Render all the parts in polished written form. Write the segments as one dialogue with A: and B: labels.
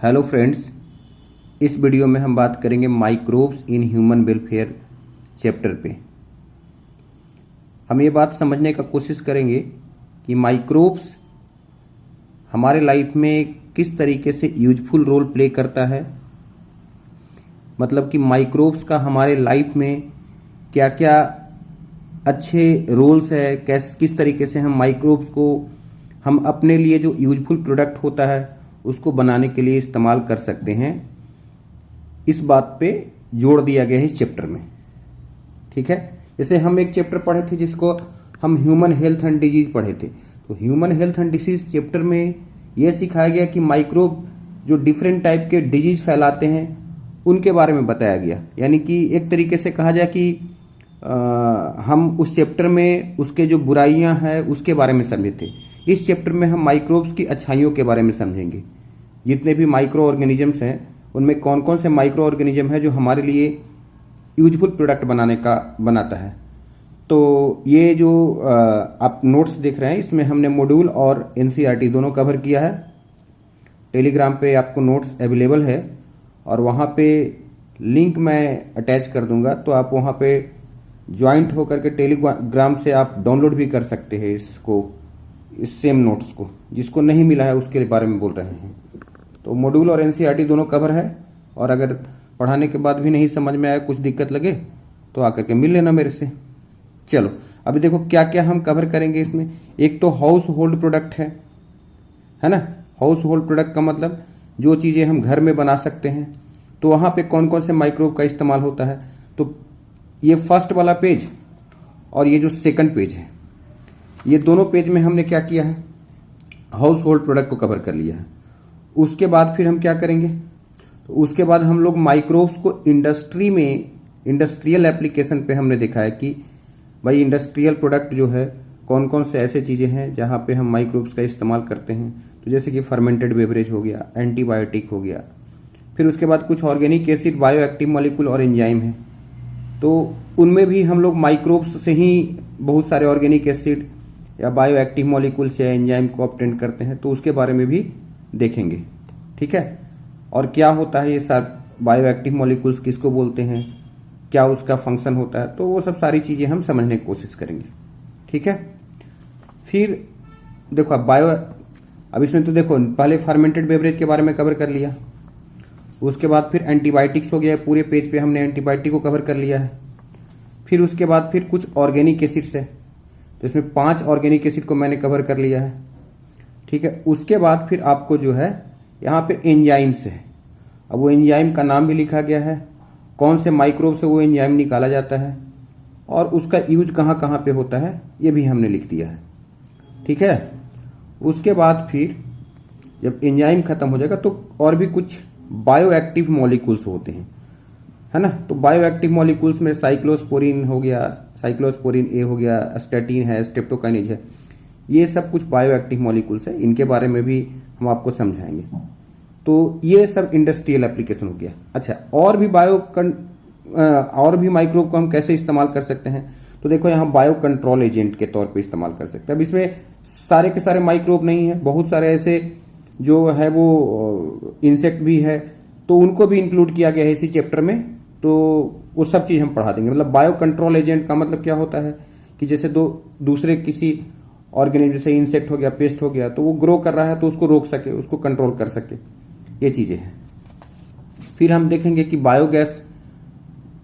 A: Hello friends, इस video में हम बात करेंगे microbes in human welfare chapter पे। हम ये बात समझने का कोशिश करेंगे कि माइक्रोब्स हमारे लाइफ में किस तरीके से यूजफुल रोल प्ले करता है, मतलब कि माइक्रोब्स का हमारे लाइफ में क्या क्या अच्छे रोल्स है, किस तरीके से हम माइक्रोब्स को हम अपने लिए जो यूजफुल प्रोडक्ट होता है उसको बनाने के लिए इस्तेमाल कर सकते हैं। इस बात पे जोड़ दिया गया है इस चैप्टर में। ठीक है, जैसे हम एक चैप्टर पढ़े थे जिसको हम ह्यूमन हेल्थ एंड डिजीज पढ़े थे, तो human health and disease chapter में यह सिखाया गया कि माइक्रोब जो डिफरेंट टाइप के डिजीज फैलाते हैं उनके बारे में बताया गया। यानी कि एक तरीके से कहा जाए कि हम उस चैप्टर में उसके जो बुराइयां हैं उसके बारे में समझे थे। इस चैप्टर में हम माइक्रोब्स की अच्छाइयों के बारे में समझेंगे। जितने भी माइक्रो ऑर्गेनिजम्स हैं उनमें कौन कौन से माइक्रो ऑर्गेनिज्म है जो हमारे लिए यूजफुल प्रोडक्ट बनाता है। तो ये जो आप नोट्स देख रहे हैं इसमें हमने मॉड्यूल और एनसीईआरटी दोनों कवर किया है। टेलीग्राम पे आपको नोट्स अवेलेबल है और वहाँ पे लिंक मैं अटैच कर दूंगा, तो आप वहाँ पे ज्वाइंट होकर के टेलीग्राम से आप डाउनलोड भी कर सकते हैं इस सेम नोट्स को। जिसको नहीं मिला है उसके बारे में बोल रहे हैं। तो मॉड्यूल और एनसीईआरटी दोनों कवर है, और अगर पढ़ाने के बाद भी नहीं समझ में आया, कुछ दिक्कत लगे तो आकर के मिल लेना मेरे से। चलो अभी देखो क्या क्या हम कवर करेंगे इसमें। एक तो हाउस होल्ड प्रोडक्ट है ना। हाउस होल्ड प्रोडक्ट का मतलब जो चीज़ें हम घर में बना सकते हैं, तो वहाँ पे कौन कौन से माइक्रोब का इस्तेमाल होता है। तो ये फर्स्ट वाला पेज और ये जो सेकंड पेज है, ये दोनों पेज में हमने क्या किया है, हाउस होल्ड प्रोडक्ट को कवर कर लिया है। उसके बाद फिर हम क्या करेंगे, तो उसके बाद हम लोग माइक्रोब्स को इंडस्ट्री में इंडस्ट्रियल एप्लीकेशन पे हमने देखा है कि भाई इंडस्ट्रियल प्रोडक्ट जो है कौन कौन से ऐसे चीज़ें हैं जहाँ पे हम माइक्रोब्स का इस्तेमाल करते हैं। तो जैसे कि फर्मेंटेड बेवरेज हो गया, एंटीबायोटिक हो गया, फिर उसके बाद कुछ organic acid, bio active molecule और एंजाइम है। तो उनमें भी हम लोग माइक्रोब्स से ही बहुत सारे ऑर्गेनिक एसिड या बायो एक्टिव मॉलिक्यूल्स या एंजाइम को ऑब्टेन करते हैं, तो उसके बारे में भी देखेंगे। ठीक है, और क्या होता है ये सब बायो एक्टिव मॉलिक्यूल्स किसको बोलते हैं, क्या उसका फंक्शन होता है, तो वो सब सारी चीज़ें हम समझने की कोशिश करेंगे। ठीक है, फिर देखो अब इसमें तो देखो पहले फर्मेंटेड बेवरेज के बारे में कवर कर लिया, उसके बाद फिर एंटीबायोटिक्स हो गया, पूरे पेज पे हमने एंटीबायोटिक को कवर कर लिया है। फिर उसके बाद फिर कुछ ऑर्गेनिक एसिड्स है, तो इसमें 5 ऑर्गेनिक एसिड को मैंने कवर कर लिया है। ठीक है, उसके बाद फिर आपको जो है यहाँ पे एंजाइम्स है। अब वो एंजाइम का नाम भी लिखा गया है, कौन से माइक्रोब से वो एंजाइम निकाला जाता है और उसका यूज कहाँ कहाँ पे होता है ये भी हमने लिख दिया है। ठीक है, उसके बाद फिर जब एंजाइम खत्म हो जाएगा तो और भी कुछ बायो एक्टिव मॉलिक्यूल्स होते हैं, है ना। तो बायो एक्टिव मॉलिक्यूल्स में साइक्लोस्पोरिन हो गया, साइक्लोस्पोरिन ए हो गया, स्टैटिन है, स्ट्रेप्टोकाइनेज है, ये सब कुछ बायो एक्टिव मॉलिक्यूल्स है। इनके बारे में भी हम आपको समझाएंगे। तो ये सब इंडस्ट्रियल एप्लीकेशन हो गया। अच्छा, और भी माइक्रोब को हम कैसे इस्तेमाल कर सकते हैं, तो देखो यहाँ बायो कंट्रोल एजेंट के तौर पे इस्तेमाल कर सकते हैं। अब इसमें सारे के सारे माइक्रोब नहीं है, बहुत सारे ऐसे जो है वो इंसेक्ट भी है, तो उनको भी इंक्लूड किया गया है इसी चैप्टर में। तो वो सब चीज़ हम पढ़ा देंगे। मतलब बायो कंट्रोल एजेंट का मतलब क्या होता है कि जैसे दूसरे किसी ऑर्गेनिज्म, जैसे इंसेक्ट हो गया, पेस्ट हो गया, तो वो ग्रो कर रहा है तो उसको रोक सके, उसको कंट्रोल कर सके, ये चीज़ें हैं। फिर हम देखेंगे कि बायोगैस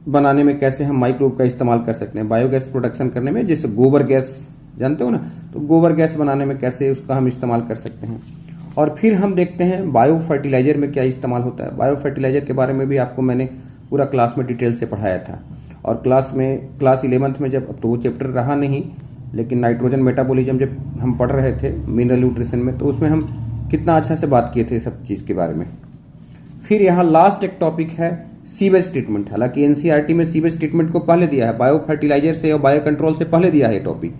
A: बनाने में कैसे हम माइक्रोब का इस्तेमाल कर सकते हैं। बायोगैस प्रोडक्शन करने में, जैसे गोबर गैस जानते हो ना, तो गोबर गैस बनाने में कैसे उसका हम इस्तेमाल कर सकते हैं। और फिर हम देखते हैं बायो फर्टिलाइजर में क्या इस्तेमाल होता है। बायो फर्टिलाइजर के बारे में भी आपको मैंने पूरा क्लास में डिटेल से पढ़ाया था। और क्लास 11th में जब, अब तो वो चैप्टर रहा नहीं, लेकिन नाइट्रोजन मेटाबॉलिज्म जब हम पढ़ रहे थे मिनरल न्यूट्रिशन में, तो उसमें हम कितना अच्छा से बात किए थे सब चीज़ के बारे में। फिर यहाँ लास्ट एक टॉपिक है सीवेज ट्रीटमेंट। हालांकि एनसीईआरटी में सीवेज ट्रीटमेंट को पहले दिया है, बायो फर्टिलाइजर से और बायो कंट्रोल से पहले दिया है टॉपिक,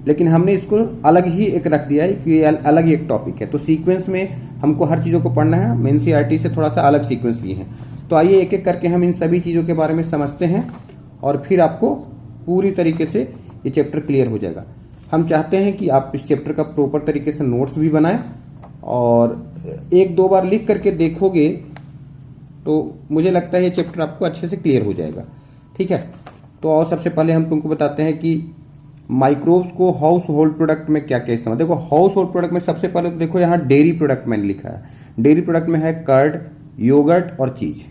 A: लेकिन हमने इसको अलग ही एक रख दिया है कि ये अलग ही एक टॉपिक है। तो सीक्वेंस में हमको हर चीज़ों को पढ़ना है, हम एनसीईआरटी से थोड़ा सा अलग सीक्वेंस लिए हैं। तो आइए एक एक करके हम इन सभी चीज़ों के बारे में समझते हैं और फिर आपको पूरी तरीके से ये चैप्टर क्लियर हो जाएगा। हम चाहते हैं कि आप इस चैप्टर का प्रॉपर तरीके से नोट्स भी बनाएं और एक दो बार लिख करके देखोगे तो मुझे लगता है ये चैप्टर आपको अच्छे से क्लियर हो जाएगा। ठीक है, तो और सबसे पहले हम तुमको बताते हैं कि माइक्रोब्स को हाउस होल्ड प्रोडक्ट में क्या क्या इस्तेमाल। देखो हाउस होल्ड प्रोडक्ट में सबसे पहले तो देखो यहाँ डेयरी प्रोडक्ट मैंने लिखा है। डेयरी प्रोडक्ट में है कर्ड, योगर्ट और चीज।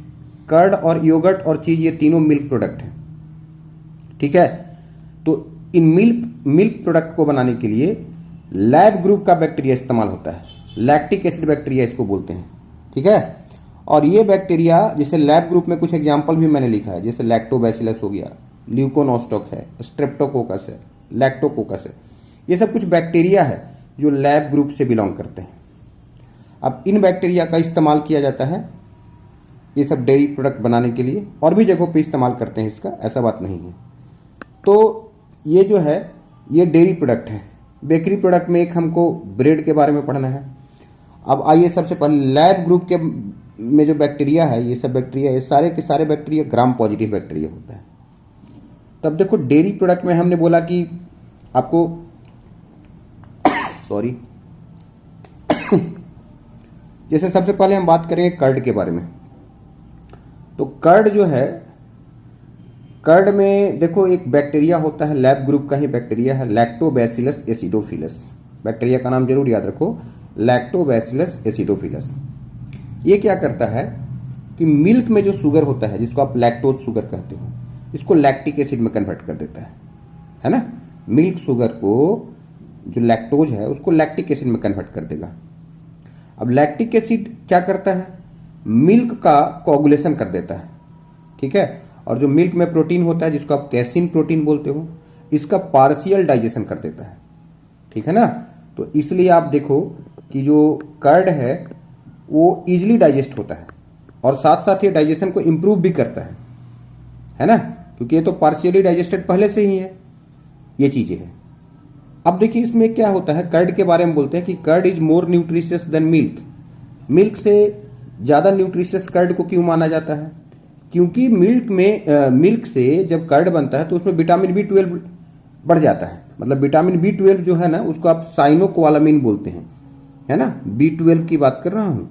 A: कर्ड और योगर्ट और चीज ये तीनों मिल्क प्रोडक्ट हैं। ठीक है, तो इन मिल्क प्रोडक्ट को बनाने के लिए लैब ग्रुप का बैक्टीरिया इस्तेमाल होता है। लैक्टिक एसिड बैक्टीरिया इसको बोलते हैं। ठीक है, और ये बैक्टीरिया जैसे लैब ग्रुप में कुछ एग्जाम्पल भी मैंने लिखा है, जैसे लैक्टोबैसिलस हो गया, ल्यूकोनोस्टॉक है, स्ट्रेप्टोकोकस है, लैक्टोकोकस है। ये सब कुछ बैक्टीरिया है जो लैब ग्रुप से बिलोंग करते हैं। अब इन बैक्टीरिया का इस्तेमाल किया जाता है ये सब डेयरी प्रोडक्ट बनाने के लिए, और भी जगहों पे इस्तेमाल करते हैं इसका, ऐसा बात नहीं है। तो ये जो है ये डेयरी प्रोडक्ट है। बेकरी प्रोडक्ट में एक हमको ब्रेड के बारे में पढ़ना है। अब आइए सबसे पहले लैब ग्रुप के में जो बैक्टीरिया है, ये सब बैक्टीरिया, ये सारे के सारे बैक्टीरिया ग्राम पॉजिटिव बैक्टीरिया होता है। तब देखो डेयरी प्रोडक्ट में हमने बोला कि आपको सॉरी जैसे सबसे पहले हम बात करेंगे कर्ड के बारे में। तो कर्ड जो है, कर्ड में देखो एक बैक्टीरिया होता है, लैब ग्रुप का ही बैक्टीरिया है, लैक्टोबैसिलस एसिडोफिलस। बैक्टीरिया का नाम जरूर याद रखो, लैक्टोबैसिलस एसिडोफिलस। ये क्या करता है कि मिल्क में जो शुगर होता है, जिसको आप लैक्टोज शुगर कहते हो, इसको लैक्टिक एसिड में कन्वर्ट कर देता है ना। मिल्क शुगर को जो लैक्टोज है उसको लैक्टिक एसिड में कन्वर्ट कर देगा। अब लैक्टिक एसिड क्या करता है, मिल्क का कोगुलेशन कर देता है। ठीक है, और जो मिल्क में प्रोटीन होता है जिसको आप कैसीन प्रोटीन बोलते हो, इसका पार्शियल डाइजेशन कर देता है। ठीक है ना, तो इसलिए आप देखो कि जो कर्ड है वो इजीली डाइजेस्ट होता है, और साथ साथ ये डाइजेशन को इंप्रूव भी करता है ना, क्योंकि ये तो पार्शियली डाइजेस्टेड पहले से ही है। ये चीजें हैं। अब देखिए इसमें क्या होता है, कर्ड के बारे में बोलते हैं कि curd is more nutritious than milk. Milk से ज्यादा न्यूट्रिशियस कर्ड को क्यों माना जाता है, क्योंकि मिल्क से जब कर्ड बनता है तो उसमें विटामिन B12 बढ़ जाता है। मतलब विटामिन B12 जो है ना, उसको आप साइनोकोवालामिन बोलते हैं, है ना। B12 की बात कर रहा हूं।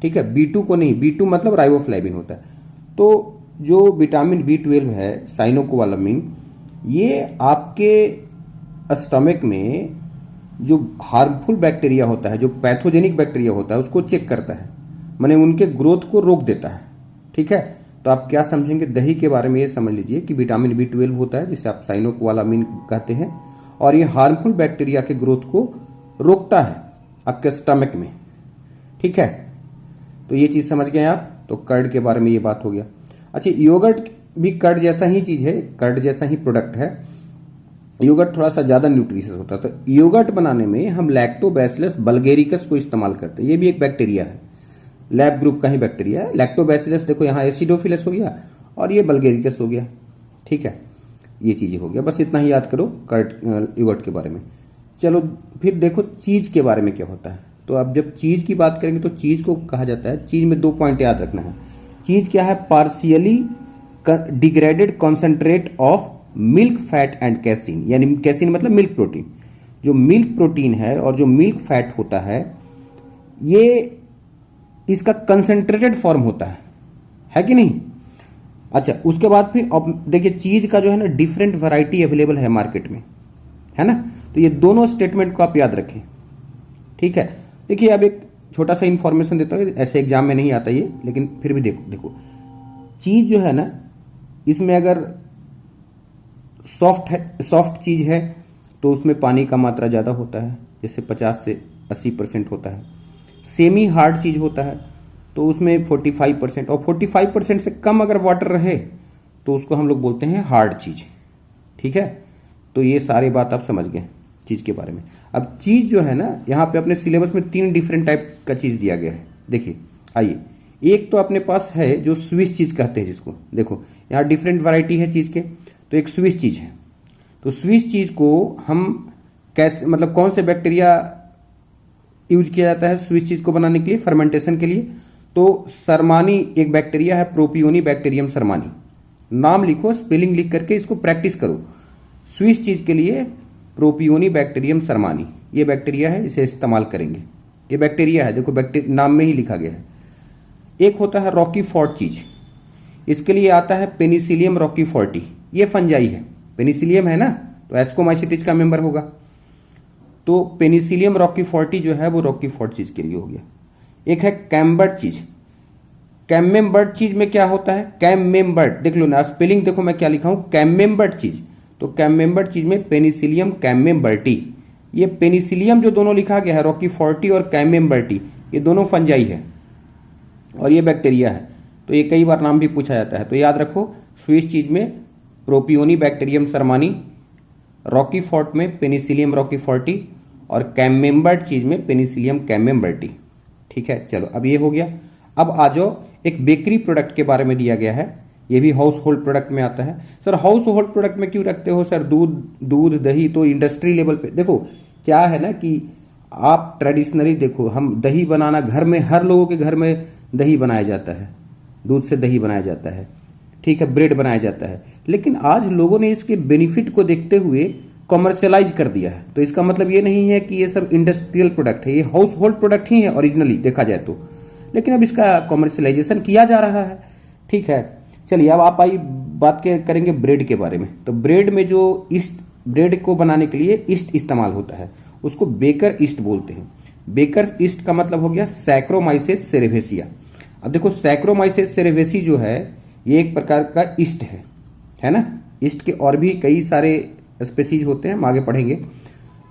A: ठीक है, B2 को नहीं, B2 मतलब राइबोफ्लेविन होता है। तो जो विटामिन B12 है, साइनोकोवालामिन, ये आपके स्टमक में जो हार्मफुल बैक्टीरिया होता है, जो पैथोजेनिक बैक्टीरिया होता है, उसको चेक करता है, माने उनके ग्रोथ को रोक देता है। ठीक है, तो आप क्या समझेंगे, दही के बारे में ये समझ लीजिए कि विटामिन B12 होता है, जिसे आप साइनोकोवालामिन कहते हैं, और ये हार्मफुल बैक्टीरिया के ग्रोथ को रोकता है आपके स्टमक में। ठीक है, तो ये चीज समझ गए आप। तो कर्ड के बारे में ये बात हो गया। अच्छा, योगर्ट भी कर्ड जैसा ही चीज है, कर्ड जैसा ही प्रोडक्ट है। योगर्ट थोड़ा सा ज्यादा न्यूट्रिशियस होता है। तो योगर्ट बनाने में हम लैक्टोबैसिलस बल्गेरिकस को इस्तेमाल करते हैं। ये भी एक बैक्टीरिया है, लैब ग्रुप का ही बैक्टीरिया है। लैक्टोबैसिलस देखो यहाँ एसिडोफिलस हो गया, और ये बल्गेरिकस हो गया। ठीक है, ये चीजें हो गया, बस इतना ही याद करो कर्ड योगर्ट के बारे में। चलो फिर देखो चीज के बारे में क्या होता है। तो अब जब चीज की बात करेंगे तो चीज को कहा जाता है, चीज में 2 पॉइंट याद रखना है। चीज क्या है, partially degraded concentrate of milk fat and casein. यानी कैसीन मतलब मिल्क प्रोटीन। जो मिल्क प्रोटीन है और जो मिल्क फैट होता है, ये इसका कंसेंट्रेटेड फॉर्म होता है कि नहीं। अच्छा, उसके बाद फिर अब देखिए चीज का जो है ना डिफरेंट वैरायटी अवेलेबल है मार्केट में, है ना। तो ये दोनों स्टेटमेंट को आप याद रखें। ठीक है, देखिए अब एक छोटा सा इंफॉर्मेशन देता हूँ, ऐसे एग्जाम में नहीं आता ये, लेकिन फिर भी देखो चीज जो है ना, इसमें अगर सॉफ्ट चीज है तो उसमें पानी का मात्रा ज्यादा होता है, जैसे 50 से 80% होता है। सेमी हार्ड चीज होता है तो उसमें 45%, और 45% से कम अगर वाटर रहे तो उसको हम लोग बोलते हैं हार्ड चीज। ठीक है, तो ये सारी बात आप समझ गए चीज के बारे में। अब चीज जो है ना, यहाँ पे अपने सिलेबस में 3 डिफरेंट टाइप का चीज दिया गया है। देखिए आइए, एक तो अपने पास है जो स्विस चीज कहते हैं, जिसको देखो यहाँ डिफरेंट वैरायटी है चीज के। तो एक स्विस चीज है, तो स्विस चीज को हम कैसे, मतलब कौन से बैक्टीरिया यूज किया जाता है स्विस चीज को बनाने के लिए, फर्मेंटेशन के लिए। तो सरमानी एक बैक्टीरिया है, प्रोपियोनी बैक्टीरियम सरमानी। नाम लिखो, स्पेलिंग लिख करके इसको प्रैक्टिस करो। स्विस चीज के लिए प्रोपियोनी बैक्टीरियम सरमानी ये बैक्टीरिया है, इसे इस्तेमाल करेंगे। ये बैक्टीरिया है, देखो बैक्टीरिया नाम में ही लिखा गया है। एक होता है रॉकीफोर्ट चीज, इसके लिए आता है पेनिसिलियम रॉकीफोर्टी, ये फंजाई है, पेनिसिलियम है ना तो एस्कोमाइसिटिज का मेंबर होगा, तो पेनिसिलियम रॉकीफोर्टी जो है वो रॉकीफोर्ट चीज के लिए हो गया। एक है कैम्बर्ट चीज, कैमेम्बर्ट चीज में क्या होता है, कैमेम्बर्ट देख लो ना, स्पेलिंग देखो मैं क्या लिखा हूं, कैमेम्बर्ट चीज, तो कैमेम्बर्ट चीज में पेनिसिलियम कैमेम्बर्टी, ये पेनिसिलियम जो दोनों लिखा गया है रॉकीफोर्टी और कैमेम्बर्टी, ये दोनों फंजाई है और ये बैक्टीरिया है, तो ये कई बार नाम भी पूछा जाता है। तो याद रखो, स्विस चीज में प्रोपियोनी बैक्टीरियम सरमानी, रॉकीफोर्ट में पेनिसिलियम रॉकीफोर्टी और कैमेम्बर्ट चीज में पेनिसिलियम कैमेम्बर्टी। ठीक है, चलो अब ये हो गया। अब आ जाओ, एक बेकरी प्रोडक्ट के बारे में दिया गया है, ये भी हाउस होल्ड प्रोडक्ट में आता है। सर हाउस होल्ड प्रोडक्ट में क्यों रखते हो सर, दूध दही तो इंडस्ट्री लेवल पे, देखो क्या है ना कि आप ट्रेडिशनली देखो, हम दही बनाना घर में, हर लोगों के घर में दही बनाया जाता है, दूध से दही बनाया जाता है, ठीक है, ब्रेड बनाया जाता है, लेकिन आज लोगों ने इसके बेनिफिट को देखते हुए कॉमर्शियलाइज कर दिया है। तो इसका मतलब ये नहीं है कि ये सब इंडस्ट्रियल प्रोडक्ट है, ये हाउस होल्ड प्रोडक्ट ही है ओरिजिनली देखा जाए तो, लेकिन अब इसका कॉमर्शियलाइजेशन किया जा रहा है। ठीक है, चलिए अब आप आई बात करेंगे ब्रेड के बारे में। तो ब्रेड में जो ईस्ट, ब्रेड को बनाने के लिए ईस्ट इस्तेमाल होता है, उसको बेकर ईस्ट बोलते हैं। बेकर ईस्ट का मतलब हो गया सैक्रोमाइसेस सेरेवेसिया। अब देखो सैक्रोमाइसेस सेरेवेसी जो है ये एक प्रकार का ईस्ट है ना, ईस्ट के और भी कई सारे स्पेसीज होते हैं, हम आगे पढ़ेंगे।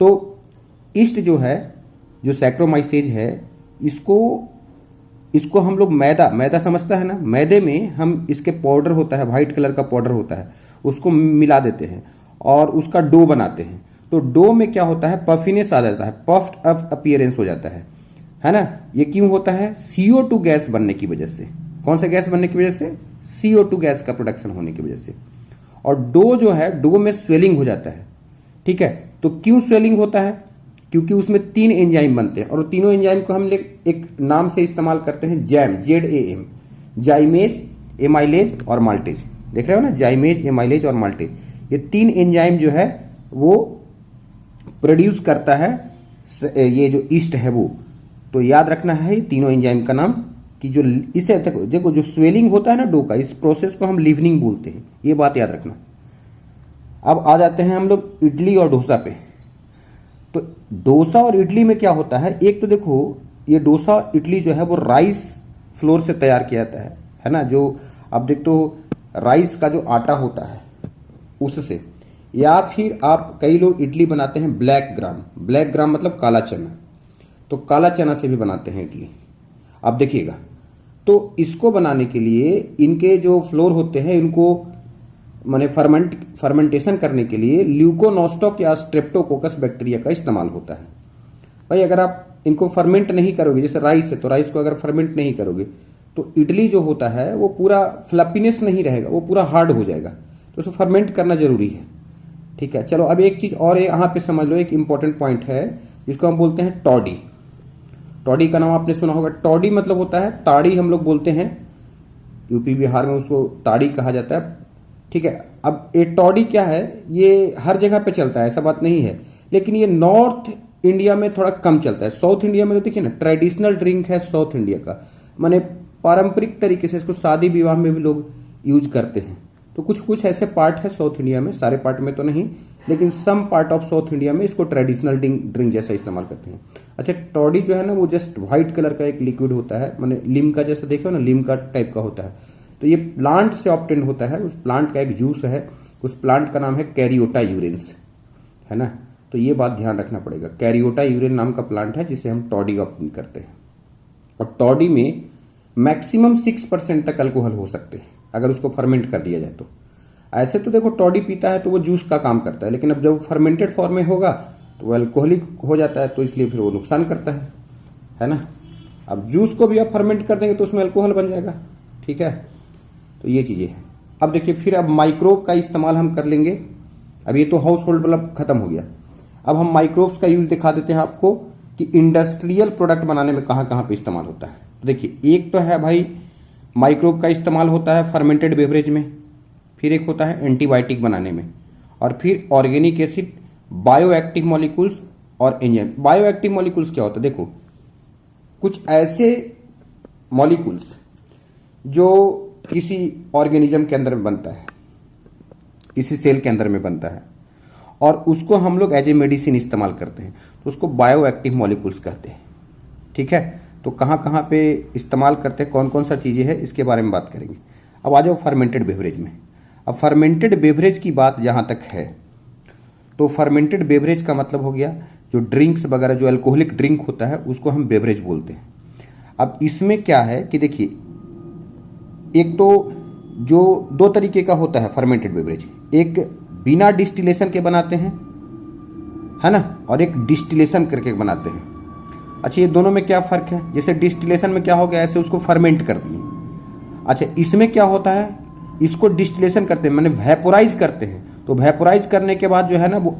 A: तो ईस्ट जो है, जो सैक्रोमाइसेज है, इसको हम लोग मैदा समझता है ना, मैदे में हम इसके पाउडर होता है, व्हाइट कलर का पाउडर होता है, उसको मिला देते हैं और उसका डो बनाते हैं। तो डो में क्या होता है, पफिनेस आ जाता है, पफ्ड अप अपीयरेंस हो जाता है ना। ये क्यों होता है, CO2 गैस बनने की वजह से। कौन सा गैस बनने की वजह से, CO2 गैस का प्रोडक्शन होने की वजह से। और डो जो है, डो में स्वेलिंग हो जाता है। ठीक है, तो क्यों स्वेलिंग होता है, क्योंकि उसमें 3 एंजाइम बनते हैं और तीनों एंजाइम को हम एक नाम से इस्तेमाल करते हैं, जैम, ZAM, जाइमेज, एमाइलेज और माल्टेज। देख रहे हो ना, जाइमेज, एमाइलेज और माल्टेज, ये 3 एंजाइम जो है वो प्रोड्यूस करता है ये जो ईस्ट है वो। तो याद रखना है तीनों एंजाइम का नाम, कि जो इसे देखो जो स्वेलिंग होता है ना डो का, इस प्रोसेस को हम लीवनिंग बोलते हैं, ये बात याद रखना। अब आ जाते हैं हम लोग इडली और डोसा पे। तो डोसा और इडली में क्या होता है, एक तो देखो ये डोसा इडली जो है वो राइस फ्लोर से तैयार किया जाता है ना, जो आप देखते हो राइस का जो आटा होता है उससे, या फिर आप कई लोग इडली बनाते हैं ब्लैक ग्राम मतलब काला चना, तो काला चना से भी बनाते हैं इडली। आप देखिएगा, तो इसको बनाने के लिए इनके जो फ्लोर होते हैं, इनको माने फर्मेंटेशन करने के लिए ल्यूकोनोस्टॉक या स्ट्रेप्टोकोकस बैक्टीरिया का इस्तेमाल होता है। भाई अगर आप इनको फर्मेंट नहीं करोगे, जैसे राइस है तो राइस को अगर फर्मेंट नहीं करोगे तो इडली जो होता है वो पूरा फ्लफीनेस नहीं रहेगा, वो पूरा हार्ड हो जाएगा, तो उसको फर्मेंट करना जरूरी है। ठीक है, चलो अब एक चीज और यहाँ पे समझ लो, एक इंपॉर्टेंट पॉइंट है जिसको हम बोलते हैं टॉडी। टॉडी का नाम आपने सुना होगा, टॉडी मतलब होता है ताड़ी, हम लोग बोलते हैं यूपी बिहार में उसको ताड़ी कहा जाता है। ठीक है, अब ये टॉडी क्या है, ये हर जगह पे चलता है, ऐसा बात नहीं है, लेकिन ये नॉर्थ इंडिया में थोड़ा कम चलता है। साउथ इंडिया में तो देखिए ना, ट्रेडिशनल ड्रिंक है साउथ इंडिया का, माने पारंपरिक तरीके से इसको शादी विवाह में भी लोग यूज करते हैं। तो कुछ कुछ ऐसे पार्ट है साउथ इंडिया में, सारे पार्ट में तो नहीं, लेकिन some part of South India में इसको ट्रेडिशनल ड्रिंक जैसा इस्तेमाल करते हैं। अच्छा, टॉडी जो है ना वो जस्ट व्हाइट कलर का एक लिक्विड होता है, माने लिम्का जैसा, देखो ना लिम्का टाइप का होता है। तो ये प्लांट से ऑब्टेन होता है, उस प्लांट का एक जूस है, उस प्लांट का नाम है कैरियोटा यूरेंस, है ना। तो ये बात ध्यान रखना पड़ेगा, कैरियोटा यूरेन नाम का प्लांट है जिसे हम टॉडी ऑब्टेन करते हैं। और टॉडी में मैक्सिमम 6% तक अल्कोहल हो सकते हैं अगर उसको फर्मेंट कर दिया जाए तो। ऐसे तो देखो टॉडी पीता है तो वो जूस का काम करता है, लेकिन अब जब फर्मेंटेड फॉर्म में होगा तो वो अल्कोहलिक हो जाता है, तो इसलिए फिर वो नुकसान करता है ना। अब जूस को भी आप फर्मेंट कर देंगे तो उसमें अल्कोहल बन जाएगा। ठीक है, तो ये चीजें हैं। अब देखिए फिर अब माइक्रोब का इस्तेमाल हम कर लेंगे। अब ये तो हाउस होल्ड मतलब खत्म हो गया, अब हम माइक्रोब्स का यूज दिखा देते हैं आपको कि इंडस्ट्रियल प्रोडक्ट बनाने में कहाँ कहाँ पे इस्तेमाल होता है। देखिए एक तो है भाई माइक्रोब का इस्तेमाल होता है फर्मेंटेड बेवरेज में, फिर एक होता है एंटीबायोटिक बनाने में, और फिर ऑर्गेनिक एसिड, बायोएक्टिव मॉलिक्यूल्स और एंजाइम। बायोएक्टिव मॉलिक्यूल्स क्या होता है, देखो कुछ ऐसे मॉलिक्यूल्स जो किसी ऑर्गेनिज्म के अंदर में बनता है, किसी सेल के अंदर में बनता है, और उसको हम लोग एज ए मेडिसिन इस्तेमाल करते हैं, तो उसको बायो एक्टिव मॉलिक्यूल्स कहते हैं। ठीक है, तो कहाँ कहाँ पे इस्तेमाल करते हैं, कौन कौन सा चीज़ें हैं, इसके बारे में बात करेंगे। अब आ जाओ फर्मेंटेड बेवरेज में। अब फर्मेंटेड बेवरेज की बात जहाँ तक है, तो फर्मेंटेड बेवरेज का मतलब हो गया जो ड्रिंक्स वगैरह, जो अल्कोहलिक ड्रिंक होता है उसको हम बेवरेज बोलते हैं। अब इसमें क्या है कि देखिए, एक तो जो दो तरीके का होता है फर्मेंटेड बेवरेज, एक बिना डिस्टिलेशन के बनाते हैं, है ना, और एक डिस्टिलेशन करके बनाते हैं। अच्छा, ये दोनों में क्या फ़र्क है? जैसे डिस्टिलेशन में क्या हो गया, ऐसे उसको फर्मेंट कर दिए। अच्छा, इसमें क्या होता है, इसको डिस्टिलेशन करते हैं, माने वेपोराइज करते हैं। तो वेपोराइज करने के बाद जो है ना वो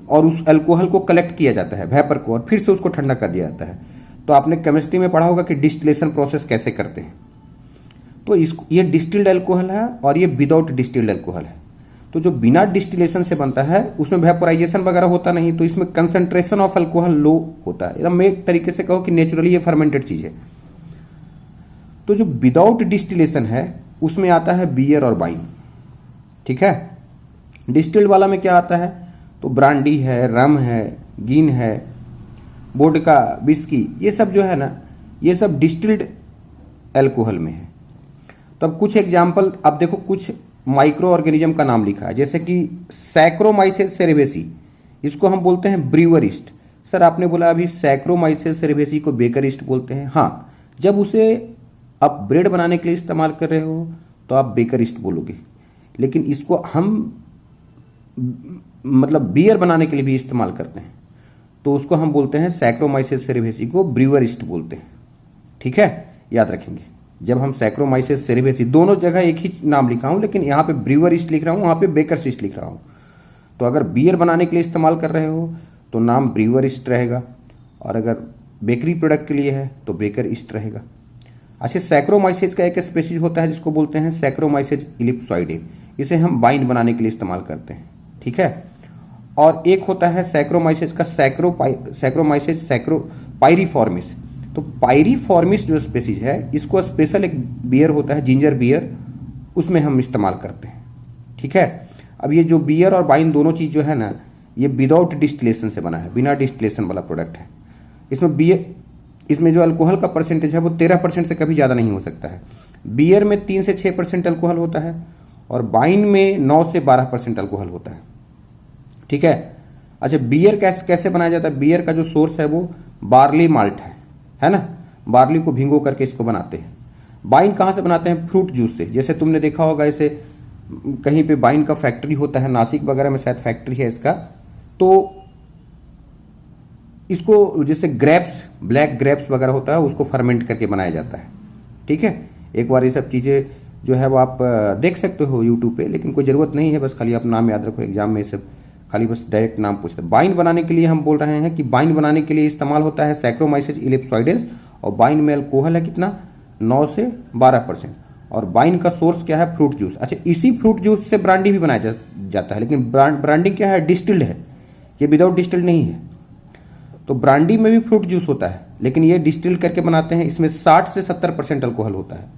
A: और उस अल्कोहल को कलेक्ट किया जाता है, वेपर को, और फिर से उसको ठंडा कर दिया जाता है। तो आपने केमिस्ट्री में पढ़ा होगा कि डिस्टिलेशन प्रोसेस कैसे करते हैं। तो ये डिस्टिल्ड अल्कोहल है और ये विदाउट डिस्टिल्ड अल्कोहल है। तो जो बिना डिस्टिलेशन से बनता है उसमें वेपोराइजेशन वगैरह होता नहीं, तो इसमें कंसंट्रेशन ऑफ अल्कोहल लो होता है। मैं एक तरीके से कहूँ कि नेचुरली ये फर्मेंटेड चीज़ है। तो जो विदाउट डिस्टिलेशन है उसमें आता है बियर और वाइन। ठीक है, डिस्टिल्ड वाला में क्या आता है, तो ब्रांडी है, रम है, गिन है, वोडका, विस्की, ये सब जो है ना, ये सब डिस्टिल्ड अल्कोहल में है। तो अब कुछ एग्जाम्पल, अब देखो कुछ माइक्रो ऑर्गेनिज्म का नाम लिखा है, जैसे कि सैक्रोमाइसेस सेरेवेसी, इसको हम बोलते हैं ब्रीवर ईस्ट। सर आपने बोला अभी सैक्रोमाइसेस सेरेवेसी को बेकर ईस्ट बोलते हैं। हाँ, जब उसे आप ब्रेड बनाने के लिए इस्तेमाल कर रहे हो तो आप बेकर ईस्ट बोलोगे, लेकिन इसको हम मतलब बियर बनाने के लिए भी इस्तेमाल करते हैं, तो उसको हम बोलते हैं सैक्रोमाइसेस सेरेवेसी को ब्रीवर ईस्ट बोलते हैं। ठीक है, याद रखेंगे। जब हम सैक्रोमाइसेस सेरेवेसी, दोनों जगह एक ही नाम लिखा हूं, लेकिन यहाँ पे ब्रीवर ईस्ट लिख रहा हूँ, वहाँ पे बेकर ईस्ट लिख रहा हूँ। तो अगर बियर बनाने के लिए इस्तेमाल कर रहे हो तो नाम ब्रीवर ईस्ट रहेगा, और अगर बेकरी प्रोडक्ट के लिए है तो बेकर ईस्ट रहेगा। अच्छा, सैक्रोमाइसेस का एक स्पीशीज होता है जिसको बोलते हैं सैक्रोमाइसेस इलिप्सॉइडे, इसे हम वाइन बनाने के लिए इस्तेमाल करते हैं। ठीक है, और एक होता है सैक्रोमाइसेस का सैक्रोमाइसेस सैक्रोपाइरिफॉर्मिस। तो पाइरिफॉर्मिस जो स्पीशीज है, इसको स्पेशल एक बियर होता है जिंजर बियर, उसमें हम इस्तेमाल करते हैं। ठीक है, अब ये जो बियर और वाइन दोनों चीज़ जो है ना, ये विदाउट डिस्टिलेशन से बना है, बिना डिस्टिलेशन वाला प्रोडक्ट है। इसमें जो अल्कोहल का परसेंटेज है वो 13% से कभी ज़्यादा नहीं हो सकता है। बियर में 3 से 6% अल्कोहल होता है, और वाइन में 9 से 12% अल्कोहल होता है। ठीक है, अच्छा, बियर कैसे बनाया जाता है? बियर का जो सोर्स है वो बार्ली माल्ट है ना, बार्ली को भिगो करके इसको बनाते हैं। वाइन कहाँ से बनाते हैं? फ्रूट जूस से। जैसे तुमने देखा होगा, ऐसे कहीं पे वाइन का फैक्ट्री होता है, नासिक वगैरह में शायद फैक्ट्री है इसका, तो इसको जैसे ग्रेप्स, ब्लैक ग्रेप्स वगैरह होता है, उसको फर्मेंट करके बनाया जाता है। ठीक है, एक बार ये सब चीज़ें जो है वो आप देख सकते हो यूट्यूब पे, लेकिन कोई ज़रूरत नहीं है, बस खाली आप नाम याद रखो, एग्जाम में सब खाली बस डायरेक्ट नाम पूछते हैं। वाइन बनाने के लिए हम बोल रहे हैं कि वाइन बनाने के लिए इस्तेमाल होता है सैक्रोमाइसेस इलिप्सॉइडेस, और वाइन में अल्कोहल है कितना, 9 से 12%, और वाइन का सोर्स क्या है? Fruit juice. अच्छा, इसी फ्रूट जूस से ब्रांडी भी बनाया जाता है, लेकिन ब्रांडी क्या है? डिस्टिल्ड है, ये विदाउट डिस्टिल्ड नहीं है। तो ब्रांडी में भी फ्रूट जूस होता है, लेकिन ये डिस्टिल करके बनाते हैं, इसमें 60 से 70% अल्कोहल होता है।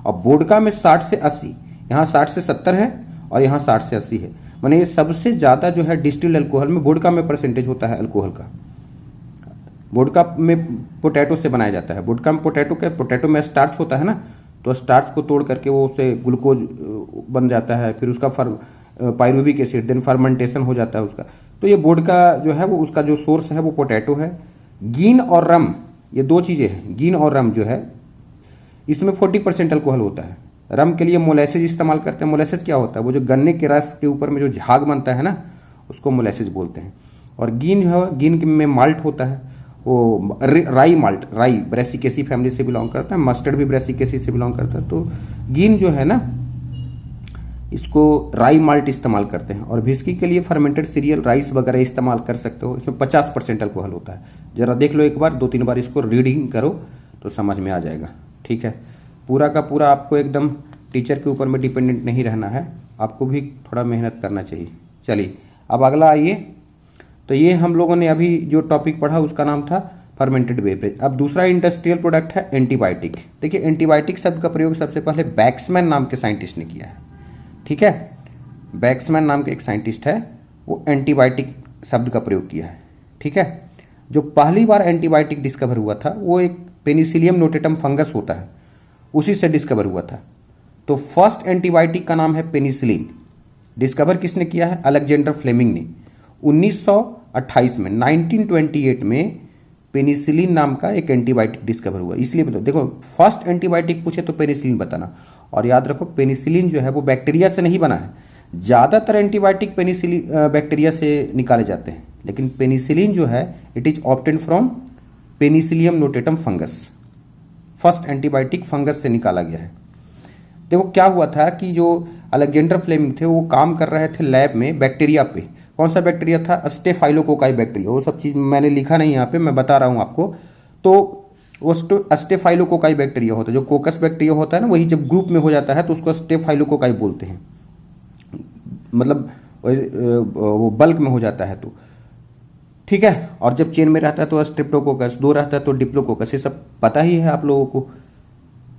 A: और वोडका में 60 से 80, यहाँ 60 से 70 है और यहाँ 60 से 80 है। माने ये सबसे ज़्यादा जो है डिस्टिल्ड अल्कोहल में वोडका में परसेंटेज होता है अल्कोहल का। वोडका में पोटैटो से बनाया जाता है। वोडका में पोटैटो में स्टार्च होता है ना, तो स्टार्च को तोड़ करके वो उससे ग्लूकोज बन जाता है, फिर उसका पाइरुविक एसिड, देन फर्मेंटेशन हो जाता है उसका। तो ये वोडका जो है वो उसका जो सोर्स है वो पोटैटो है। गिन और रम, ये दो चीज़ें हैं। गिन और रम जो है इसमें 40% अल्कोहल होता है। रम के लिए मोलेसेज इस्तेमाल करते हैं। मोलेसेज क्या होता है? वो जो गन्ने के रस के ऊपर में जो झाग बनता है ना, उसको मोलेसेज बोलते हैं। और गिन है, गिन में माल्ट होता है, वो राई माल्ट, राई ब्रेसिकेसी फैमिली से बिलोंग करता है। मस्टर्ड भी ब्रेसिकेसी से बिलोंग करता है। तो गिन जो है ना, इसको राई माल्ट इस्तेमाल करते हैं। और व्हिस्की के लिए फर्मेंटेड सीरियल राइस वगैरह इस्तेमाल कर सकते हो। इसमें 50% अल्कोहल होता है। जरा देख लो एक बार, 2-3 बार इसको रीडिंग करो तो समझ में आ जाएगा। ठीक है, पूरा का पूरा आपको एकदम टीचर के ऊपर में डिपेंडेंट नहीं रहना है, आपको भी थोड़ा मेहनत करना चाहिए। चलिए अब अगला आइए। तो ये हम लोगों ने अभी जो टॉपिक पढ़ा उसका नाम था फर्मेंटेड बेवरेज। अब दूसरा इंडस्ट्रियल प्रोडक्ट है एंटीबायोटिक। देखिए एंटीबायोटिक शब्द का प्रयोग सबसे पहले बैक्समैन नाम के साइंटिस्ट ने किया है। ठीक है, बैक्समैन नाम के एक साइंटिस्ट है, वो एंटीबायोटिक शब्द का प्रयोग किया है। ठीक है, जो पहली बार एंटीबायोटिक डिस्कवर हुआ था वो एक पेनिसिलियम नोटेटम फंगस होता है, उसी से डिस्कवर हुआ था। तो फर्स्ट एंटीबायोटिक का नाम है पेनिसिलिन। डिस्कवर किसने किया है? अलेक्जेंडर फ्लेमिंग ने 1928 में, 1928 में पेनिसिलिन नाम का एक एंटीबायोटिक डिस्कवर हुआ। इसलिए बताओ, देखो फर्स्ट एंटीबायोटिक पूछे तो पेनिसिलिन बताना। और याद रखो पेनिसिलिन जो है वो बैक्टीरिया से नहीं बना है। ज़्यादातर एंटीबायोटिक पेनिसिलिन बैक्टीरिया से निकाले जाते हैं, लेकिन पेनिसिलिन जो है it is obtained from Penicillium notatum fungus. First antibiotic fungus से निकाला गया है। देखो क्या हुआ था कि जो अलेक्जेंडर फ्लेमिंग थे वो काम कर रहे थे लैब में बैक्टीरिया पे। कौन सा बैक्टीरिया था? Staphylococci bacteria. वो सब चीज़ मैंने लिखा नहीं यहाँ पे, मैं बता रहा हूँ आपको। तो वो स्टेफाइलोकोकाई बैक्टीरिया होता है, जो कोकस बैक्टीरिया होता है ना, वही जब ग्रुप में हो जाता है तो उसको स्टेफाइलोकोकाई बोलते हैं, मतलब वो बल्क में हो जाता है तो। ठीक है, और जब चेन में रहता है तो स्ट्रेप्टोकोकस, दो रहता है तो डिप्लोकोकस, ये सब पता ही है आप लोगों को।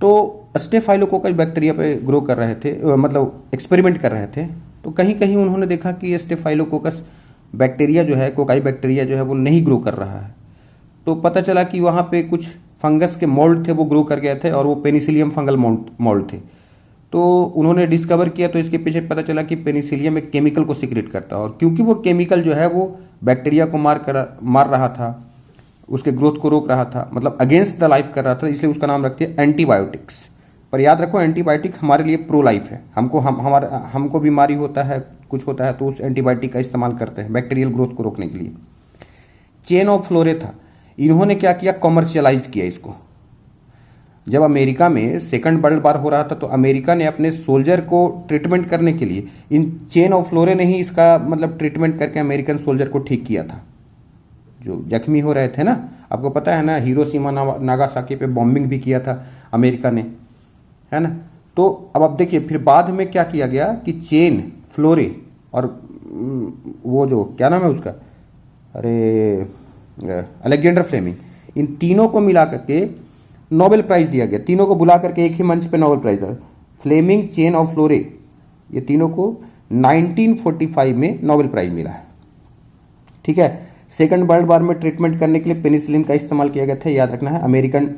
A: तो स्टेफाइलोकोकस बैक्टीरिया पे ग्रो कर रहे थे, मतलब एक्सपेरिमेंट कर रहे थे। तो कहीं कहीं उन्होंने देखा कि स्टेफाइलोकोकस बैक्टीरिया जो है, कोकाई बैक्टीरिया जो है वो नहीं ग्रो कर रहा है। तो पता चला कि वहाँ पे कुछ फंगस के मोल्ड थे वो ग्रो कर गए थे, और वो पेनिसिलियम फंगल मोल्ड थे। तो उन्होंने डिस्कवर किया, तो इसके पीछे पता चला कि पेनिसिलियम एक केमिकल को सीक्रेट करता है, और क्योंकि वो केमिकल जो है वो बैक्टीरिया को मार रहा था, उसके ग्रोथ को रोक रहा था, मतलब अगेंस्ट द लाइफ कर रहा था, इसलिए उसका नाम रखते हैं एंटीबायोटिक्स। पर याद रखो एंटीबायोटिक हमारे लिए प्रो लाइफ है। हमको बीमारी होता है, कुछ होता है, तो उस एंटीबायोटिक का इस्तेमाल करते हैं बैक्टीरियल ग्रोथ को रोकने के लिए। चेन ऑफ फ्लोरे था, इन्होंने क्या किया? कॉमर्शियलाइज किया इसको। जब अमेरिका में सेकंड वर्ल्ड वॉर हो रहा था तो अमेरिका ने अपने सोल्जर को ट्रीटमेंट करने के लिए इन चेन ऑफ फ्लोरे ने ही इसका मतलब ट्रीटमेंट करके अमेरिकन सोल्जर को ठीक किया था, जो जख्मी हो रहे थे ना। आपको पता है ना, हिरोशिमा नागासाकी पे बॉम्बिंग भी किया था अमेरिका ने, है ना। तो अब आप देखिए फिर बाद में क्या किया गया कि चेन, फ्लोरे और वो जो क्या नाम है उसका, अरे अलेक्जेंडर फ्लेमिंग, इन तीनों को मिला करके नोबेल प्राइज दिया गया। तीनों को बुला करके एक ही मंच पे नोबेल प्राइज दिया। फ्लेमिंग, चेन और फ्लोरे, ये तीनों को 1945 में नोबेल प्राइज मिला है। ठीक है, सेकंड वर्ल्ड वॉर में ट्रीटमेंट करने के लिए पेनिसिलिन का इस्तेमाल किया गया था, याद रखना है, अमेरिकन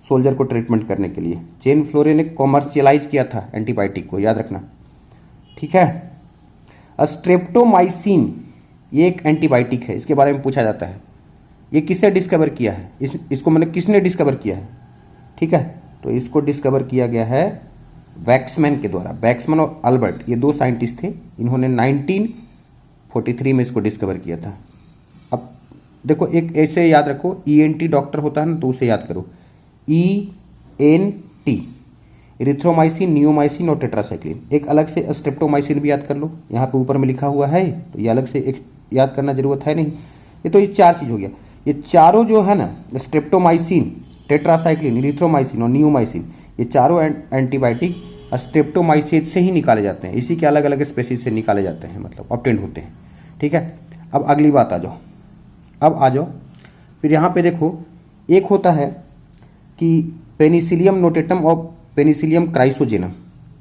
A: सोल्जर को ट्रीटमेंट करने के लिए। चेन फ्लोरे ने कॉमर्शियलाइज किया था एंटीबायोटिक को, याद रखना। ठीक है, स्ट्रेप्टोमाइसिन ये एक एंटीबायोटिक है, इसके बारे में पूछा जाता है। ये किससे डिस्कवर किया है? इसको मैंने किसने डिस्कवर किया है? ठीक है, तो इसको डिस्कवर किया गया है वैक्समैन के द्वारा। वैक्समैन और अल्बर्ट, ये दो साइंटिस्ट थे, इन्होंने 1943 में इसको डिस्कवर किया था। अब देखो एक ऐसे याद रखो, ENT डॉक्टर होता है ना, तो उसे याद करो, ENT, इरिथ्रोमाइसिन, नियोमाइसिन और टेट्रासाइक्लिन। एक अलग से स्ट्रेप्टोमाइसिन भी याद कर लो, यहाँ पे ऊपर में लिखा हुआ है, तो ये अलग से एक याद करना जरूरत है नहीं। ये तो ये चार चीज हो गया। ये चारों जो है ना, स्ट्रेप्टोमाइसिन, टेट्रासाइक्लिन, इरिथ्रोमाइसिन और नियोमाइसिन, ये चारों एंटीबायोटिक स्ट्रेप्टोमाइसिन से ही निकाले जाते हैं। इसी के अलग अलग स्पेसीज से निकाले जाते हैं, मतलब ऑब्टेंड होते हैं। ठीक है, अब अगली बात आ जाओ। अब आ जाओ फिर यहाँ पे देखो, एक होता है कि पेनिसिलियम नोटेटम और पेनिसिलियम क्राइसोजेनम,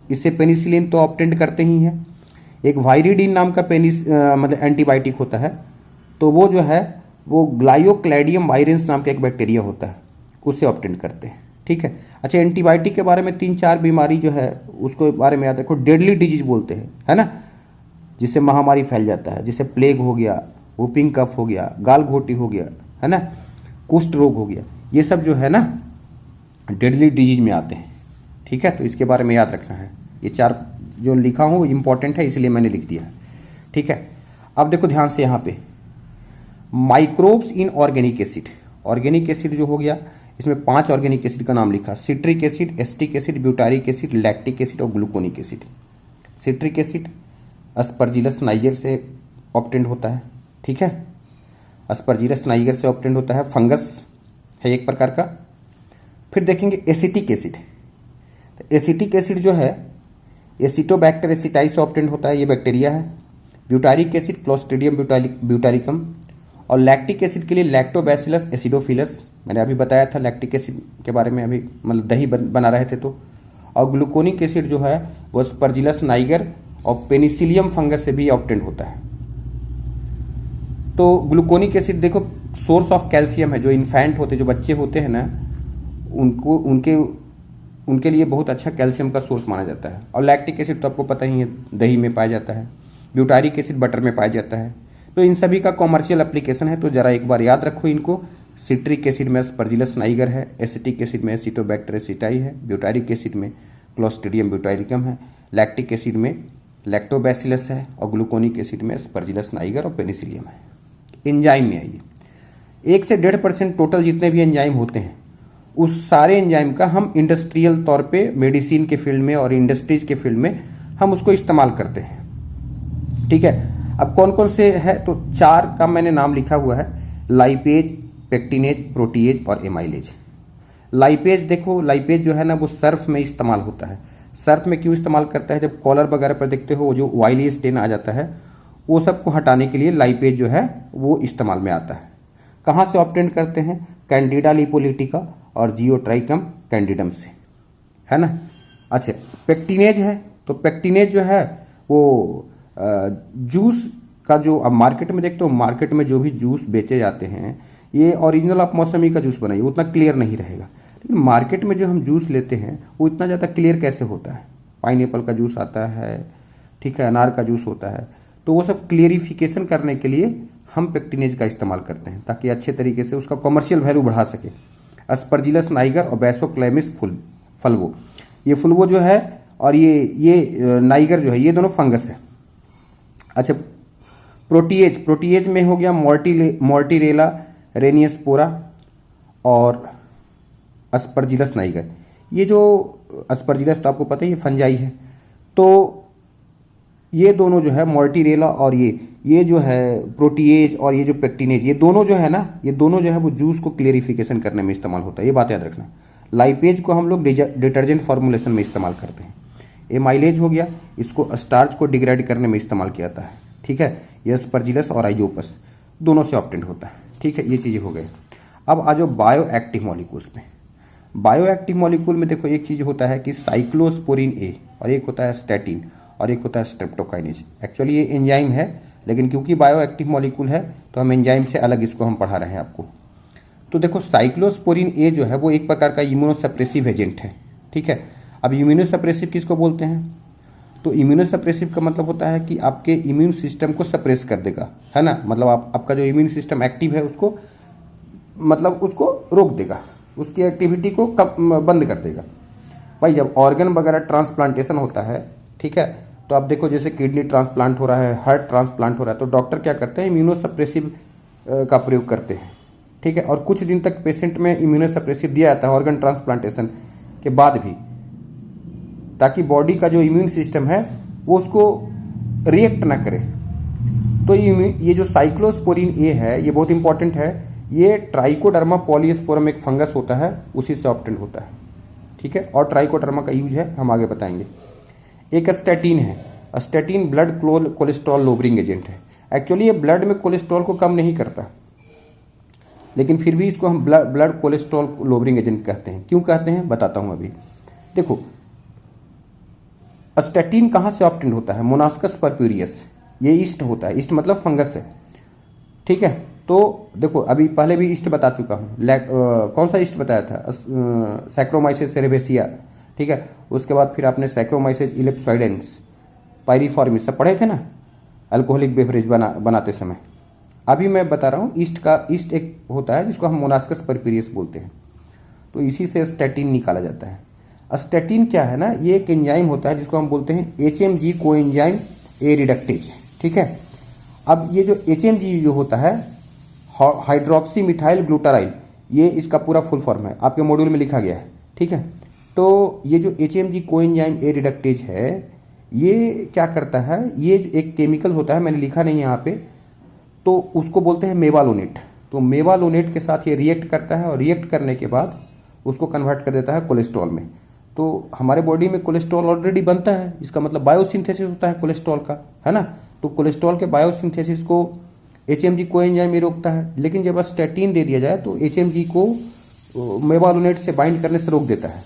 A: इससे पेनिसिलिन तो ऑब्टेंड करते ही हैं। एक वायरिडीन नाम का मतलब एंटीबायोटिक होता है, तो वो जो है वो ग्लाइयोक्लैडियम वायरेंस नाम का एक बैक्टीरिया होता है, उससे ऑब्टेंड करते हैं। ठीक है, अच्छा एंटीबायोटिक के बारे में 3-4 बीमारी जो है उसको बारे में याद रखो। डेडली डिजीज बोलते हैं, है ना, जिससे महामारी फैल जाता है, जैसे प्लेग हो गया, वुपिंग कफ हो गया, गाल घोटी हो गया, है ना, कुष्ठ रोग हो गया, ये सब जो है ना डेडली डिजीज में आते हैं। ठीक है, तो इसके बारे में याद रखना है। ये 4 जो लिखा हूँ इंपॉर्टेंट है, इसलिए मैंने लिख दिया है। ठीक है, अब देखो ध्यान से यहाँ पे, microbes in organic acid. Organic acid जो हो गया, इसमें 5 ऑर्गेनिक एसिड का नाम लिखा, citric acid, acetic acid, butyric acid, lactic acid और gluconic acid. Citric acid Aspergillus niger से ऑब्टेंड होता है। ठीक है, अस्परजिलस नाइगर से ऑब्टेंड होता है, फंगस है एक प्रकार का। फिर देखेंगे एसिटिक एसिड। तो एसिटिक एसिड जो है एसिटोबैक्टर एसिटाई से ऑब्टेंड होता है, ये बैक्टीरिया है। ब्यूटारिक एसिड क्लोस्ट्रीडियम ब्यूटारिकम, और लैक्टिक एसिड के लिए लैक्टोबैसिलस एसिडोफिलस, मैंने अभी बताया था लैक्टिक एसिड के बारे में, अभी मतलब दही बना रहे थे तो। और ग्लूकोनिक एसिड जो है वो स्पर्जिलस नाइगर और पेनिसिलियम फंगस से भी ऑब्टेन होता है। तो ग्लूकोनिक एसिड देखो सोर्स ऑफ कैल्शियम है, जो इन्फेंट होते, जो बच्चे होते हैं ना, उनके लिए बहुत अच्छा कैल्शियम का सोर्स माना जाता है। और लैक्टिक एसिड तो आपको पता ही है, दही में पाया जाता है। ब्यूटारिक एसिड बटर में पाया जाता है। तो इन सभी का कॉमर्शियल एप्लीकेशन है, तो जरा एक बार याद रखो इनको। सिट्रिक एसिड में स्पर्जिलस नाइगर है, एसिटिक एसिड में एसिटोबैक्टर एसिटाई है, ब्यूटारिक एसिड में क्लोस्ट्रिडियम ब्यूटारिकम है, लैक्टिक एसिड में लैक्टोबैसिलस है, और ग्लूकोनिक एसिड में स्पर्जिलस नाइगर और पेनिसिलियम है। एंजाइम में आइए, 1 से 1.5% टोटल जितने भी एंजाइम होते हैं, उस सारे एंजाइम का हम इंडस्ट्रियल तौर पे मेडिसिन के फील्ड में और इंडस्ट्रीज के फील्ड में हम उसको इस्तेमाल करते हैं। ठीक है, अब कौन कौन से है, तो 4 का मैंने नाम लिखा हुआ है, लाइपेज, पेक्टिनेज, प्रोटीएज और एमाइलेज। लाइपेज देखो, लाइपेज जो है ना वो सर्फ में इस्तेमाल होता है। सर्फ में क्यों इस्तेमाल करता है, जब कॉलर वगैरह पर देखते हो जो ऑयली स्टेन आ जाता है, वो सबको हटाने के लिए लाइपेज जो है वो इस्तेमाल में आता है। कहाँ से ऑब्टेन करते हैं, कैंडिडा लिपोलिटिका और जियोट्राइकम कैंडिडम से, है ना। अच्छा, पेक्टिनेज है, तो पेक्टिनेज जो है वो जूस का, जो अब मार्केट में देखते हो, मार्केट में जो भी जूस बेचे जाते हैं, ये ओरिजिनल आप मौसमी का जूस बनाइए, उतना क्लियर नहीं रहेगा। लेकिन मार्केट में जो हम जूस लेते हैं वो इतना ज़्यादा क्लियर कैसे होता है। पाइनएप्पल का जूस आता है, ठीक है, अनार का जूस होता है, तो वो सब क्लियरिफिकेशन करने के लिए हम पेक्टिनेज का इस्तेमाल करते हैं, ताकि अच्छे तरीके से उसका कॉमर्शियल वैल्यू बढ़ा सके। अस्परजिलस नाइगर और बैसोक्लेमिस फल्वो, ये फुल्वो जो है और ये नाइगर जो है, ये दोनों फंगस है। अच्छा, प्रोटीएज में हो गया मोर्टिरेला रेनियसपोरा और अस्परजिलस नाइगर। ये जो अस्परजिलस तो आपको पता है ये फंजाई है, तो ये दोनों जो है मोर्टिरेला और ये जो है प्रोटीएज और ये जो पेक्टिनेज, ये दोनों जो है ना, ये दोनों जो है वो जूस को क्लियरिफिकेशन करने में इस्तेमाल होता है, ये बात याद रखना। लाइपेज को हम लोग डिटर्जेंट फॉर्मुलेशन में इस्तेमाल करते हैं। एमाइलेज हो गया, इसको स्टार्च को डिग्रेड करने में इस्तेमाल किया जाता है, ठीक है। ये अस्परजिलस और आइजोपस दोनों से ऑब्टेन होता है, ठीक है। ये चीज़ें हो गई। अब आ जाओ बायो एक्टिव मॉलिक्यूल्स में। बायो एक्टिव मॉलिक्यूल में देखो एक चीज़ होता है कि साइक्लोस्पोरिन ए, और एक होता है स्टैटिन, और एक होता है स्ट्रेप्टोकाइनेज। एक्चुअली ये एंजाइम है, लेकिन क्योंकि बायो एक्टिव मॉलिक्यूल है तो हम एंजाइम से अलग इसको हम पढ़ा रहे हैं आपको। तो देखो साइक्लोस्पोरिन ए जो है वो एक प्रकार का इम्यूनोसप्रेसिव एजेंट है, ठीक है। अब इम्यूनोसप्रेसिव किसको बोलते हैं, तो इम्यूनोसप्रेसिव का मतलब होता है कि आपके इम्यून सिस्टम को सप्रेस कर देगा, है ना। मतलब आपका जो इम्यून सिस्टम एक्टिव है उसको, मतलब उसको रोक देगा, उसकी एक्टिविटी को बंद कर देगा। भाई जब ऑर्गन वगैरह ट्रांसप्लांटेशन होता है, ठीक है, तो आप देखो जैसे किडनी ट्रांसप्लांट हो रहा है, हार्ट ट्रांसप्लांट हो रहा है, तो डॉक्टर क्या करते हैं, इम्यूनोसप्रेसिव का प्रयोग करते हैं, ठीक है। और कुछ दिन तक पेशेंट में इम्यूनोसप्रेसिव दिया जाता है ऑर्गन ट्रांसप्लांटेशन के बाद भी, ताकि बॉडी का जो इम्यून सिस्टम है वो उसको रिएक्ट ना करे। तो ये जो साइक्लोस्पोरिन ए है ये बहुत इंपॉर्टेंट है। ये ट्राइकोडर्मा पॉलीस्पोरम एक फंगस होता है, उसी से ऑब्टेन होता है, ठीक है। और ट्राइकोडर्मा का यूज है, हम आगे बताएंगे। एक स्टैटिन है, स्टैटिन ब्लड कोलेस्ट्रॉल लोबरिंग एजेंट है। एक्चुअली ये ब्लड में कोलेस्ट्रॉल को कम नहीं करता, लेकिन फिर भी इसको हम ब्लड कोलेस्ट्रॉल लोबरिंग एजेंट कहते हैं। क्यों कहते हैं बताता हूं अभी। देखो स्टैटिन कहाँ से ऑब्टेन होता है, मोनास्कस परप्यूरियस, ये ईस्ट होता है, ईस्ट मतलब फंगस है, ठीक है। तो देखो अभी पहले भी ईस्ट बता चुका हूँ, कौन सा ईस्ट बताया था, सैक्रोमाइसिस सेरेबेसिया, ठीक है। उसके बाद फिर आपने सैक्रोमाइसिस इलिप्सोइडेंस, पायरिफॉर्मिस सब पढ़े थे ना अल्कोहलिक बेवरेज बनाते समय। अभी मैं बता रहा हूँ ईस्ट एक होता है जिसको हम मोनास्कस परप्यूरियस बोलते हैं, तो इसी से स्टैटिन निकाला जाता है। स्टैटिन क्या है ना, ये एक एंजाइम होता है जिसको हम बोलते हैं HMG कोएंजाइम ए रिडक्टेज, ठीक है। अब ये जो HMG जो होता है हाइड्रोक्सी मिथाइल ग्लूटाराइल, ये इसका पूरा फुल फॉर्म है, आपके मॉड्यूल में लिखा गया है, ठीक है। तो ये जो HMG कोएंजाइम ए रिडक्टेज है ये क्या करता है, ये एक केमिकल होता है, मैंने लिखा नहीं है यहाँ पे, तो उसको बोलते हैं मेवालोनेट। तो मेवालोनेट के साथ ये रिएक्ट करता है और रिएक्ट करने के बाद उसको कन्वर्ट कर देता है कोलेस्ट्रॉल में। तो हमारे बॉडी में कोलेस्ट्रॉल ऑलरेडी बनता है, इसका मतलब बायोसिंथेसिस होता है कोलेस्ट्रॉल का, है ना। तो कोलेस्ट्रॉल के बायोसिंथेसिस को HMG कोएंजाइम ये रोकता है, लेकिन जब स्टैटिन दे दिया जाए तो HMG को मेवालुनेट से बाइंड करने से रोक देता है,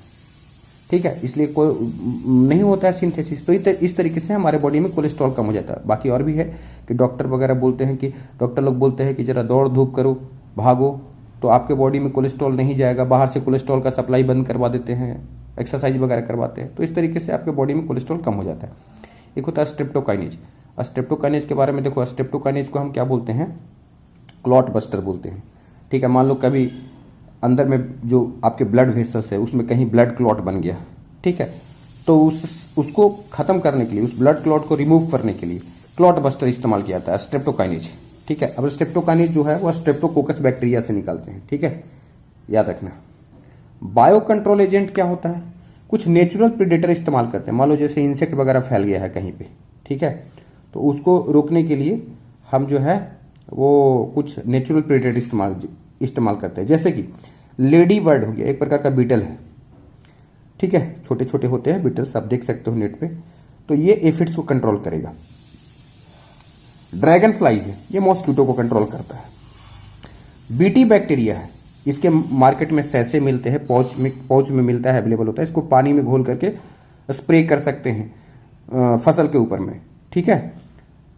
A: ठीक है, इसलिए कोई नहीं होता है सिंथेसिस। तो इस तरीके से हमारे बॉडी में कोलेस्ट्रॉल कम हो जाता है। बाकी और भी है कि डॉक्टर वगैरह बोलते हैं कि डॉक्टर लोग बोलते हैं कि जरा दौड़ धूप करो, भागो, तो आपके बॉडी में कोलेस्ट्रॉल नहीं जाएगा, बाहर से कोलेस्ट्रॉल का सप्लाई बंद करवा देते हैं, एक्सरसाइज वगैरह करवाते हैं, तो इस तरीके से आपके बॉडी में कोलेस्ट्रॉल कम हो जाता है। एक होता है स्ट्रेप्टोकाइनेज। स्ट्रेप्टोकाइनेज के बारे में देखो, स्ट्रेप्टोकाइनेज को हम क्या बोलते हैं, क्लॉट बस्टर बोलते हैं, ठीक है। मान लो कभी अंदर में जो आपके ब्लड वेसल्स है उसमें कहीं ब्लड क्लॉट बन गया, ठीक है, तो उसको खत्म करने के लिए, उस ब्लड क्लॉट को रिमूव करने के लिए क्लॉट बस्टर इस्तेमाल किया जाता है, स्ट्रेप्टोकाइनेज, ठीक है। अब स्ट्रेप्टोकाइनेज जो है वो स्ट्रेप्टोकोकस बैक्टीरिया से निकालते हैं, ठीक है, याद रखना। बायो कंट्रोल एजेंट क्या होता है, कुछ नेचुरल प्रीडेटर इस्तेमाल करते हैं। मान लो जैसे इंसेक्ट वगैरह फैल गया है कहीं पे, ठीक है, तो उसको रोकने के लिए हम जो है वो कुछ नेचुरल प्रीडेटर इस्तेमाल करते हैं। जैसे कि लेडी बर्ड हो गया, एक प्रकार का बीटल है, ठीक है, छोटे छोटे होते हैं बीटल्स, आप देख सकते हो नेट पे, तो ये एफिड्स को कंट्रोल करेगा। ड्रैगन फ्लाई है, ये मॉस्किटो को कंट्रोल करता है। बीटी बैक्टीरिया है, इसके मार्केट में सैसे मिलते हैं, पाउच में मिलता है, अवेलेबल होता है, इसको पानी में घोल करके स्प्रे कर सकते हैं फसल के ऊपर में, ठीक है।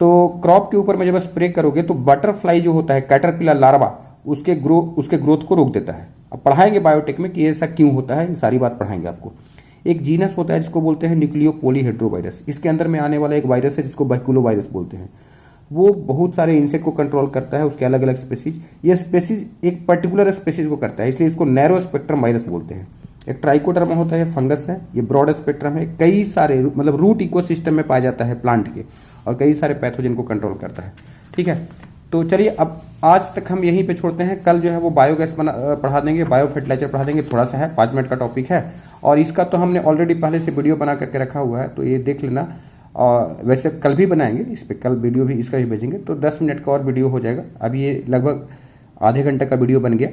A: तो क्रॉप के ऊपर में जब स्प्रे करोगे तो बटरफ्लाई जो होता है, कैटरपिलर लार्वा, उसके ग्रोथ को रोक देता है। अब पढ़ाएंगे बायोटेक में कि ऐसा क्यों होता है, ये सारी बात पढ़ाएंगे आपको। एक जीनस होता है जिसको बोलते हैं न्यूक्लियोपोलीहेड्रोवायरस, इसके अंदर में आने वाला एक वायरस है जिसको बैकुलोवायरस बोलते हैं। वो बहुत सारे इंसेक्ट को कंट्रोल करता है, उसके अलग अलग स्पेसीज। ये स्पेसीज एक पर्टिकुलर स्पेसीज को करता है, इसलिए इसको नैरो स्पेक्ट्रम वायरस बोलते हैं। एक ट्राइकोडर्मा होता है, फंगस है, ये ब्रॉड स्पेक्ट्रम है, कई सारे मतलब रूट इकोसिस्टम में पाया जाता है प्लांट के, और कई सारे पैथोजन को कंट्रोल करता है, ठीक है। तो चलिए अब आज तक हम यहीं पे छोड़ते हैं, कल जो है वो बायोगैस पढ़ा देंगे, बायो फर्टिलाइजर पढ़ा देंगे, थोड़ा सा है 5 मिनट का टॉपिक है, और इसका तो हमने ऑलरेडी पहले से वीडियो बना करके रखा हुआ है, तो ये देख लेना। और वैसे कल भी बनाएंगे इस पर, कल वीडियो भी इसका भी भेजेंगे, तो 10 मिनट का और वीडियो हो जाएगा। अभी ये लगभग आधे घंटे का वीडियो बन गया,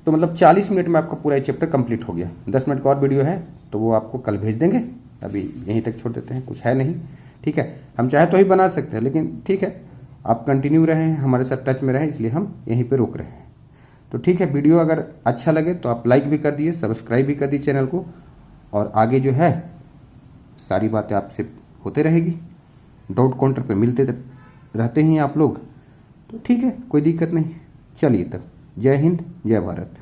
A: तो मतलब 40 मिनट में आपका पूरा चैप्टर कंप्लीट हो गया। 10 मिनट का और वीडियो है तो वो आपको कल भेज देंगे, अभी यहीं तक छोड़ देते हैं, कुछ है नहीं, ठीक है। हम चाहे तो ही बना सकते हैं, लेकिन ठीक है, आप कंटिन्यू रहें, हमारे साथ टच में रहें, इसलिए हम यहीं पे रोक रहे हैं। तो ठीक है, वीडियो अगर अच्छा लगे तो आप लाइक भी कर दिए, सब्सक्राइब भी कर दिए चैनल को, और आगे जो है सारी बातें आपसे होते रहेगी, डाउट काउंटर पे मिलते रहते हैं आप लोग, तो ठीक है, कोई दिक्कत नहीं। चलिए तब, जय हिंद, जय भारत।